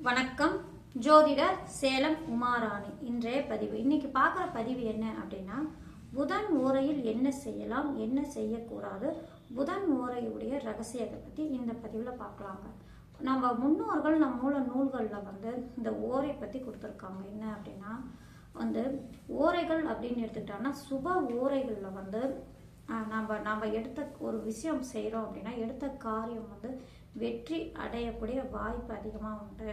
வணக்கம். ஜோதிடர் சேலம் உமாராணி. இன்றைய பதிவு இன்னைக்கு பார்க்குற பதிவு என்ன அப்படின்னா, புதன் ஓரையில் என்ன செய்யலாம், என்ன செய்யக்கூடாது, புதன் ஓரையுடைய ரகசியத்தை பற்றி இந்த பதிவில் பார்க்கலாங்க. நம்ம முன்னோர்கள் மூல நூல்களில் இந்த ஓரை பற்றி கொடுத்துருக்காங்க. என்ன அப்படின்னா ஓரைகள் அப்படின்னு எடுத்துக்கிட்டோம்னா, சுப ஓரைகளில் நம்ம எடுத்த ஒரு விஷயம் செய்கிறோம் அப்படின்னா, எடுத்த காரியம் வெற்றி அடையக்கூடிய வாய்ப்பு அதிகமாக உண்டு.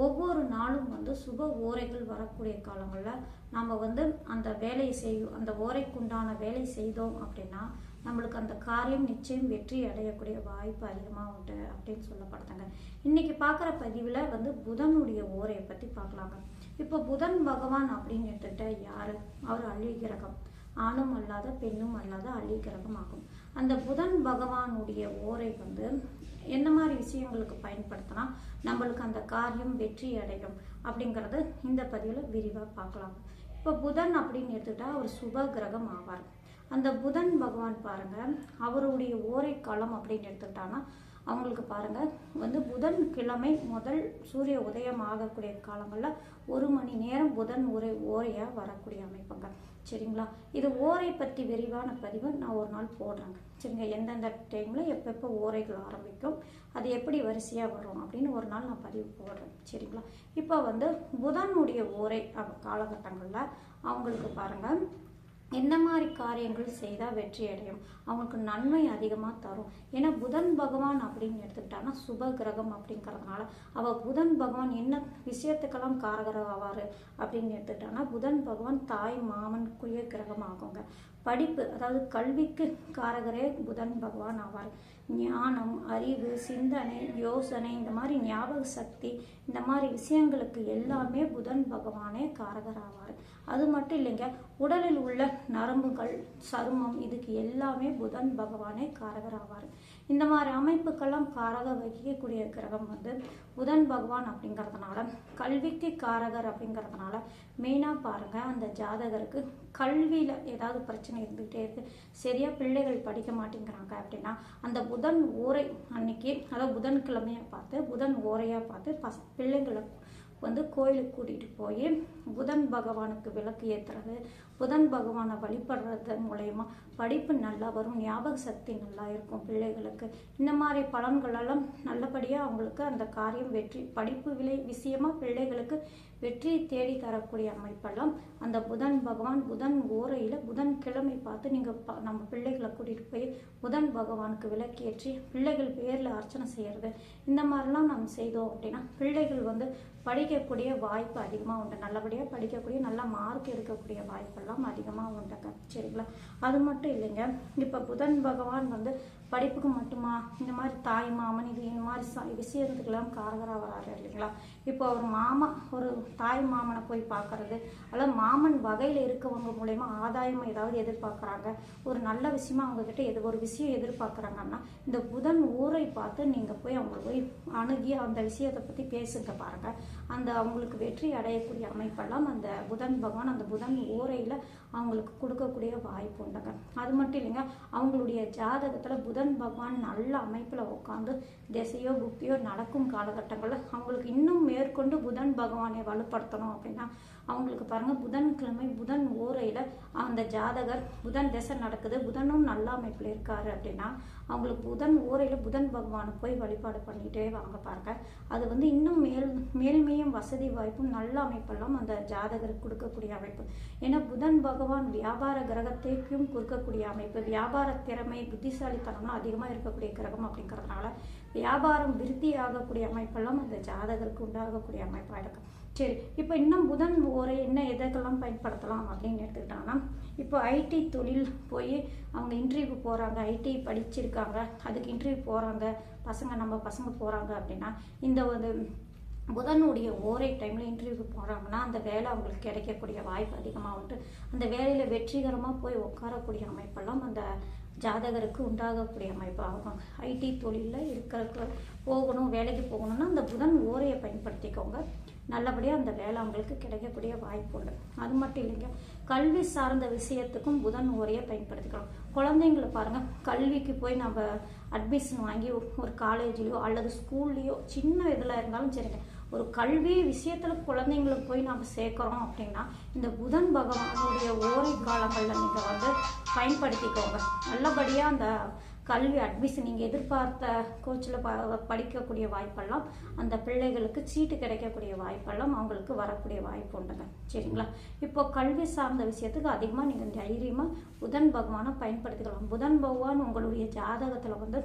ஒவ்வொரு நாளும் சுப ஓரைகள் வரக்கூடிய காலங்களில் நம்ம அந்த வேலையை செய்யும், அந்த ஓரைக்குண்டான வேலை செய்தோம் அப்படின்னா நம்மளுக்கு அந்த காரியம் நிச்சயம் வெற்றி அடையக்கூடிய வாய்ப்பு அதிகமாக உண்டு அப்படின்னு சொல்லப்படுதுங்க. இன்னைக்கு பார்க்குற பதிவில் புதனுடைய ஓரையை பற்றி பார்க்கலாங்க. இப்போ புதன் பகவான் அப்படின்னு எடுத்துக்கிட்ட யாரு? அவர் அள்ளி கிரகம், ஆணும் அல்லாத பெண்ணும் அல்லாத அள்ளி கிரகம் ஆகும். அந்த புதன் பகவானுடைய ஓரை என்ன மாதிரி விஷயங்களுக்கு பயன்படுத்தினா நம்மளுக்கு அந்த காரியம் வெற்றி அடையும் அப்படிங்கிறது இந்த பதிவில் விரிவாக பார்க்கலாம். இப்போ புதன் அப்படின்னு எடுத்துக்கிட்டா அவர் சுப கிரகம் ஆவார். அந்த புதன் பகவான் பாருங்க, அவருடைய ஓரை காலம் அப்படின்னு எடுத்துக்கிட்டான்னா அவங்களுக்கு பாருங்க புதன் கிழமை முதல் சூரிய உதயம் ஆகக்கூடிய காலங்களில் 1 மணி நேரம் புதன் ஓரையாக வரக்கூடிய அமைப்புங்க. சரிங்களா? இது ஓரை பற்றி விரிவான பதிவு நான் ஒரு நாள் போடுறேங்க. சரிங்க? எந்தெந்த டைமில் எப்பப்போ ஓரைகள் ஆரம்பிக்கும், அது எப்படி வரிசையாக வரும் அப்படின்னு ஒரு நாள் நான் பதிவு போடுறேன். சரிங்களா? இப்போ புதனுடைய ஓரை காலகட்டங்களில் அவங்களுக்கு பாருங்கள் என்ன மாதிரி காரியங்கள் செய்தால் வெற்றி அடையும், அவங்களுக்கு நன்மை அதிகமாக தரும். ஏன்னா புதன் பகவான் அப்படின்னு எடுத்துக்கிட்டான்னா சுப கிரகம் அப்படிங்கிறதுனால புதன் பகவான் என்ன விஷயத்துக்கெல்லாம் காரகர் ஆவார் அப்படின்னு எடுத்துக்கிட்டான்னா, புதன் பகவான் தாய் மாமனுக்குரிய கிரகம் ஆகுங்க. படிப்பு, அதாவது கல்விக்கு காரகரே புதன் பகவான் ஆவார். ஞானம், அறிவு, சிந்தனை, யோசனை, இந்த மாதிரி ஞாபக சக்தி, இந்த மாதிரி விஷயங்களுக்கு எல்லாமே புதன் பகவானே காரகர் ஆவார். அது மட்டும் இல்லைங்க, உடலில் உள்ள நரம்புகள், சருமம், இதுக்கு எல்லாமே புதன் பகவானே காரகர் ஆவார். இந்த மாதிரி அமைப்புக்கெல்லாம் காரக வகிக்கக்கூடிய கிரகம் புதன் பகவான் அப்படிங்கிறதுனால, கல்விக்கு காரகர் அப்படிங்கிறதுனால மெயினாக பாருங்கள், அந்த ஜாதகருக்கு கல்வியில் ஏதாவது பிரச்சனை இருந்துகிட்டே இருக்கு, சரியா பிள்ளைகள் படிக்க மாட்டேங்கிறாங்க அப்படின்னா அந்த புதன் ஓரை அன்னைக்கு, அதாவது புதன்கிழமையை பார்த்து புதன் ஓரையாக பார்த்து பிள்ளைங்களை கோயிலுக்கு கூட்டிகிட்டு போய் புதன் பகவானுக்கு விளக்கு ஏற்றுறது, புதன் பகவானை வழிபடுறது மூலயமா படிப்பு நல்லா வரும், ஞாபக சக்தி நல்லா இருக்கும் பிள்ளைகளுக்கு. இந்த மாதிரி பலன்களெல்லாம் நல்லபடியாக அவங்களுக்கு அந்த காரியம் வெற்றி, படிப்பு விஷயமாக பிள்ளைகளுக்கு வெற்றி தேடி தரக்கூடிய அமைப்பெல்லாம் அந்த புதன் பகவான் புதன் ஓரையில் புதன்கிழமை பார்த்து நீங்கள் நம்ம பிள்ளைகளை கூட்டிகிட்டு போய் புதன் பகவானுக்கு விளக்கேற்றி பிள்ளைகள் பேரில் அர்ச்சனை செய்கிறது, இந்த மாதிரிலாம் நம்ம செய்தோம் அப்படின்னா பிள்ளைகள் படிக்கக்கூடிய வாய்ப்பு அதிகமாக உண்டு. நல்லபடியாக படிக்கக்கூடிய, நல்ல மார்க் எடுக்கக்கூடிய வாய்ப்பெல்லாம் அதிகமாக உண்டுங்க. சரிங்களா? அது மட்டும் இல்லைங்க, இப்போ புதன் பகவான் படிப்புக்கு மட்டுமா, இந்த மாதிரி தாய் மாமன் இந்த மாதிரி விஷயத்துக்கெல்லாம் காரகராக வராரு இல்லைங்களா? இப்போ ஒரு தாய் மாமனை போய் பார்க்கறது, அதாவது மாமன் வகையில் இருக்கவங்க மூலயமா ஆதாயம் ஏதாவது எதிர்பார்க்குறாங்க, ஒரு நல்ல விஷயமா அவங்கக்கிட்ட ஒரு விஷயம் எதிர்பார்க்குறாங்கன்னா இந்த புதன் ஊரை பார்த்து நீங்கள் போய் அவங்களை போய் அணுகி அந்த விஷயத்தை பற்றி பேசுங்க பாருங்கள். அவங்களுக்கு வெற்றி அடையக்கூடிய அமைப்பெல்லாம் அந்த புதன் பகவான் அந்த புதன் ஓரையில் அவங்களுக்கு கொடுக்கக்கூடிய வாய்ப்பு உண்டுங்க. அது மட்டும் இல்லைங்க, அவங்களுடைய ஜாதகத்தில் புதன் பகவான் நல்ல அமைப்பில் உட்காந்து திசையோ புக்தியோ நடக்கும் காலகட்டங்களில் அவங்களுக்கு இன்னும் மேற்கொண்டு புதன் பகவானை வலுப்படுத்தணும் அப்படின்னா அவங்களுக்கு பாருங்கள், புதன்கிழமை புதன் ஓரையில் அந்த ஜாதகர் புதன் திசை நடக்குது, புதனும் நல்ல அமைப்பில் இருக்காரு அப்படின்னா அவங்களுக்கு புதன் ஓரையில் புதன் பகவானை போய் வழிபாடு பண்ணிகிட்டே வாங்க பாருங்க. அது இன்னும் மேல்மையும் வசதி வாய்ப்பும் நல்ல அமைப்பெல்லாம் அந்த ஜாதகருக்கு கொடுக்கக்கூடிய அமைப்பு. ஏன்னா புதன் பகவான் வியாபார கிரகத்தையும் கொடுக்கக்கூடிய அமைப்பு, வியாபார திறமை, புத்திசாலித்தனம்லாம் அதிகமாக இருக்கக்கூடிய கிரகம் அப்படிங்கிறதுனால வியாபாரம் விருத்தி ஆகக்கூடிய அமைப்பெல்லாம் அந்த ஜாதகருக்கு உண்டாகக்கூடிய அமைப்பாக இருக்கு. சரி, இப்போ இன்னும் புதன் ஓரை என்ன எதற்கெல்லாம் பயன்படுத்தலாம் அப்படின்னு எடுத்துக்கிட்டாங்கன்னா, இப்போ ஐடி தொழில் போய் அவங்க இன்டர்வியூ போகிறாங்க, ஐடி படிச்சிருக்காங்க, அதுக்கு இன்டர்வியூ போகிறாங்க நம்ம பசங்க போகிறாங்க அப்படின்னா இந்த புதனுடைய ஓரை டைமில் இன்டர்வியூக்கு போகிறாங்கன்னா அந்த வேலை அவங்களுக்கு கிடைக்கக்கூடிய வாய்ப்பு அதிகமாக உண்டு. அந்த வேலையில் வெற்றிகரமாக போய் உட்காரக்கூடிய அமைப்பெல்லாம் அந்த ஜாதகருக்கு உண்டாகக்கூடிய அமைப்பு ஆகும். ஐடி தொழிலில் போகணும், வேலைக்கு போகணும்னா அந்த புதன் ஓரையை பயன்படுத்திக்கோங்க, நல்லபடியாக அந்த வேலை அவங்களுக்கு கிடைக்கக்கூடிய வாய்ப்பு உண்டு. அது மட்டும் இல்லைங்க, கல்வி சார்ந்த விஷயத்துக்கும் புதன் ஓரையை பயன்படுத்திக்கலாம். குழந்தைங்களை பாருங்கள், கல்விக்கு போய் நம்ம அட்மிஷன் வாங்கி ஒரு காலேஜ்லேயோ அல்லது ஸ்கூல்லையோ சின்ன இதில் இருந்தாலும் சரிங்க, ஒரு கல்வி விஷயத்தில் குழந்தைங்களுக்கு போய் நம்ம சேர்க்குறோம் அப்படின்னா இந்த புதன் பகவானுடைய ஓரை காலங்களில் நீங்கள் வந்து பயன்படுத்திக்கோங்க. நல்லபடியாக அந்த கல்வி அட்மிஷன் நீங்கள் எதிர்பார்த்த கோச்சில் படிக்கக்கூடிய வாய்ப்பெல்லாம் அந்த பிள்ளைகளுக்கு சீட்டு கிடைக்கக்கூடிய வாய்ப்பெல்லாம் அவங்களுக்கு வரக்கூடிய வாய்ப்பு உண்டுங்க. சரிங்களா? இப்போ கல்வி சார்ந்த விஷயத்துக்கு அதிகமாக நீங்கள் தைரியமாக புதன் பகவானை பயன்படுத்திக்கலாம். புதன் பகவான் உங்களுடைய ஜாதகத்தில் வந்து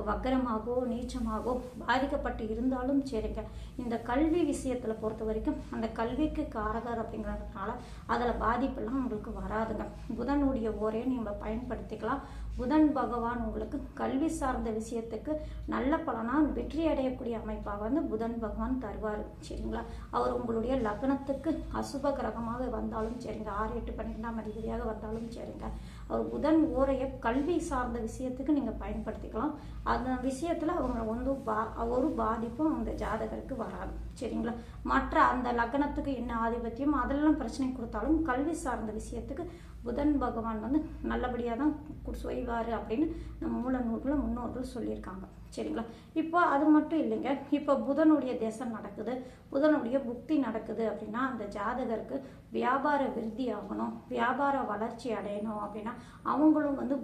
வக்கரமாகவோ நீச்சமாகவோ பாதிக்கப்பட்டு இருந்தாலும் சரிங்க, இந்த கல்வி விஷயத்தில் பொறுத்த வரைக்கும் அந்த கல்விக்கு காரகர் அப்படிங்கிறதுனால அதில் பாதிப்பெல்லாம் உங்களுக்கு வராதுங்க. புதனுடைய ஓரையை நீங்கள் பயன்படுத்திக்கலாம். புதன் பகவான் உங்களுக்கு கல்வி சார்ந்த விஷயத்துக்கு நல்ல பலனாக வெற்றி அடையக்கூடிய அமைப்பாக வந்து புதன் பகவான் தருவார். சரிங்களா? அவர் உங்களுடைய லக்னத்துக்கு அசுப கிரகமாக வந்தாலும் சரிங்க, 6, 8, 12ஆம் அதிபதியாக வந்தாலும் சரிங்க, அவர் புதன் ஓரையை கல்வி சார்ந்த விஷயத்துக்கு நீங்கள் பயன்படுத்திக்கலாம். அந்த விஷயத்தில் அவங்க வந்து ஒரு பாதிப்பும் அந்த ஜாதகருக்கு வராது. சரிங்களா? மற்ற அந்த லக்னத்துக்கு என்ன ஆதிபத்தியம் அதெல்லாம் பிரச்சனை கொடுத்தாலும் கல்வி சார்ந்த விஷயத்துக்கு புதன் பகவான் வந்து நல்லபடியாக தான் செய்வார் அப்படின்னு நம்ம மூல நூல்களில் முன்னோர்கள் சொல்லியிருக்காங்க. சரிங்களா? இப்போ அது மட்டும் இல்லைங்க, இப்போ புதனுடைய தேசம் நடக்குது, புதனுடைய புக்தி நடக்குது அப்படின்னா அந்த ஜாதகருக்கு வியாபார விருத்தி ஆகணும், வியாபார வளர்ச்சி அடையணும் அப்படின்னா அவங்களும் வந்து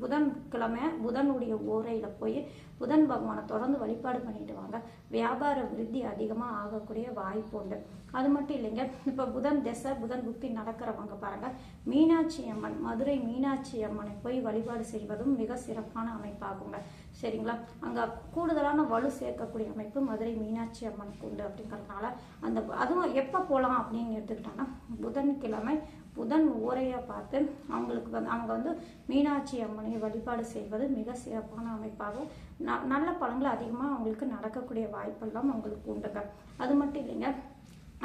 புதன்கிழமை புதனுடைய ஓரையில் போய் புதன் பகவானை தொடர்ந்து வழிபாடு பண்ணிட்டு வாங்க. வியாபார விருத்தி அதிகமாக ஆகக்கூடிய வாய்ப்பு உண்டு. அது மட்டும் இல்லைங்க, இப்போ புதன் திசை புதன் புக்தி நடக்கிறவங்க பாருங்க, மீனாட்சி அம்மன், மதுரை மீனாட்சி அம்மனை போய் வழிபாடு செய்வதும் மிக சிறப்பான அமைப்பாகுங்க. சரிங்களா? அங்கே கூடுதலான வலு சேர்க்கக்கூடிய அமைப்பு மதுரை மீனாட்சி அம்மனுக்கு உண்டு. அப்படிங்கிறதுனால அதுவும் எப்போ போகலாம் அப்படின்னு எடுத்துக்கிட்டோன்னா புதன்கிழமை புதன் ஓரையை பார்த்து அவங்க வந்து மீனாட்சி அம்மனை வழிபாடு செய்வது மிக சிறப்பான அமைப்பாக நல்ல பலன்கள் அதிகமாக அவங்களுக்கு நடக்கக்கூடிய வாய்ப்பெல்லாம் அவங்களுக்கு உண்டுங்க. அது மட்டும் இல்லைங்க,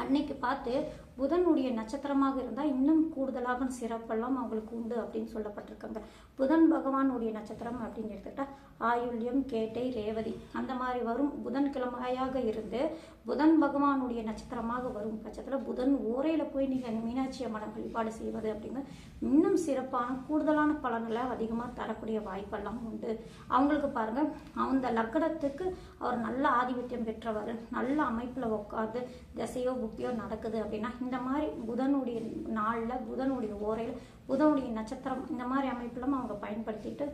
அன்னைக்கு பார்த்து புதனுடைய நட்சத்திரமாக இருந்தால் இன்னும் கூடுதலாக சிறப்பெல்லாம் அவங்களுக்கு உண்டு அப்படின்னு சொல்லப்பட்டிருக்காங்க. புதன் பகவானுடைய நட்சத்திரம் அப்படின்னு எடுத்துக்கிட்டா ஆயுள்யம், கேட்டை, ரேவதி அந்த மாதிரி வரும். புதன்கிழமையாக இருந்து புதன் பகவானுடைய நட்சத்திரமாக வரும் பட்சத்தில் புதன் ஓரையில் போய் நீங்கள் மீனாட்சி அம்மனை வழிபாடு செய்வது அப்படிங்கிறது இன்னும் சிறப்பான கூடுதலான பலன்களை அதிகமாக தரக்கூடிய வாய்ப்பெல்லாம் உண்டு. அவங்களுக்கு பாருங்கள், அந்த லக்னத்துக்கு அவர் நல்ல ஆதிபத்தியம் பெற்றவர், நல்ல அமைப்பில் உட்காந்து திசையோ புக்தியோ நடக்குது அப்படின்னா இந்த மாதிரி புதனுடைய நாளில் புதனுடைய ஓரையில் புதனுடைய நட்சத்திரம் இந்த மாதிரி அமைப்பெல்லாம் அவங்க பயன்படுத்திட்டு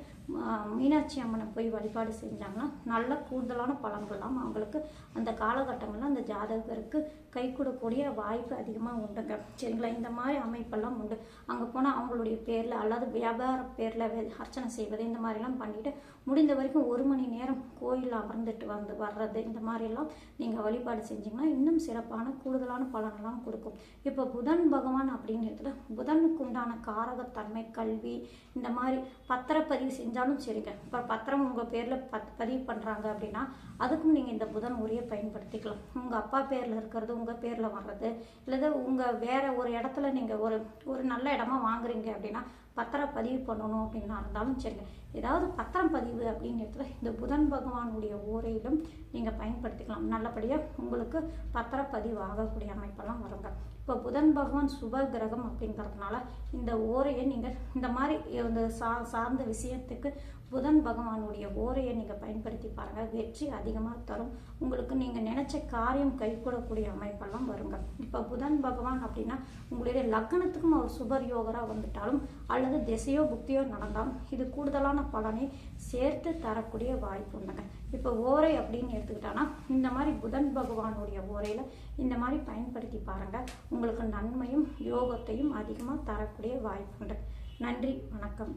மீனாட்சி அம்மனை போய் வழிபாடு செஞ்சாங்கன்னா நல்ல கூடுதலான பலன்கள்லாம் அவங்களுக்கு அந்த காலகட்டங்களில் அந்த ஜாதகருக்கு கை கொடுக்கக்கூடிய வாய்ப்பு அதிகமாக உண்டுங்க. சரிங்களா? இந்த மாதிரி அமைப்பெல்லாம் உண்டு. அங்கே போனால் அவங்களுடைய பேரில் அல்லது வியாபார பேரில் அர்ச்சனை செய்வது இந்த மாதிரிலாம் பண்ணிட்டு முடிந்த வரைக்கும் 1 மணி நேரம் கோயிலில் அமர்ந்துட்டு வர்றது இந்த மாதிரிலாம் நீங்கள் வழிபாடு செஞ்சிங்கன்னா இன்னும் சிறப்பான கூடுதலான பலனெல்லாம் கொடுக்கும். இப்போ புதன் பகவான் அப்படிங்கிறதுல புதனுக்கு உண்டான காரகத்தன்மை கல்வி இந்த மாதிரி பத்திரப்பதிவு செஞ்சாலும் சரிங்க. இப்போ பத்திரம் உங்கள் பேரில் பதிவு பண்ணுறாங்க அப்படின்னா அதுக்கும் நீங்கள் இந்த புதன் உரையை பயன்படுத்திக்கலாம். உங்கள் அப்பா பேரில் இருக்கிறது உங்கள் பேரில் வர்றது, இல்லை உங்கள் வேறு ஒரு இடத்துல நீங்கள் ஒரு நல்ல இடமா வாங்குறீங்க அப்படின்னா பத்திரம் பதிவு பண்ணணும் அப்படின்னா இருந்தாலும் சரிங்க. ஏதாவது பத்திரம் பதிவு அப்படின்னு இடத்துல இந்த புதன் பகவானுடைய ஓரையிலும் நீங்கள் பயன்படுத்திக்கலாம். நல்லபடியாக உங்களுக்கு பத்திரப்பதிவு ஆகக்கூடிய அமைப்பெல்லாம் வருங்க. இப்போ புதன் பகவான் சுப கிரகம் அப்படிங்கிறதுனால இந்த ஓரையை நீங்கள் இந்த மாதிரி இந்த சார்ந்த விஷயத்துக்கு புதன் பகவானுடைய ஓரையை நீங்கள் பயன்படுத்தி பாருங்கள், வெற்றி அதிகமாக தரும். உங்களுக்கு நீங்கள் நினச்ச காரியம் கைகூடக்கூடிய அமைப்பெல்லாம் வருங்க. இப்போ புதன் பகவான் அப்படின்னா உங்களுடைய லக்னத்துக்கும் அவர் சுபர் யோகராக வந்துட்டாலும் அல்லது திசையோ புக்தியோ நடந்தாலும் இது கூடுதலான பலனை சேர்த்து தரக்கூடிய வாய்ப்பு உண்டுங்க. இப்போ ஓரை அப்படின்னு எடுத்துக்கிட்டோன்னா இந்த மாதிரி புதன் பகவானுடைய ஓரையில் இந்த மாதிரி பயன்படுத்தி பாருங்கள், உங்களுக்கு நன்மையும் யோகத்தையும் அதிகமாக தரக்கூடிய வாய்ப்பு உண்டு. நன்றி, வணக்கம்.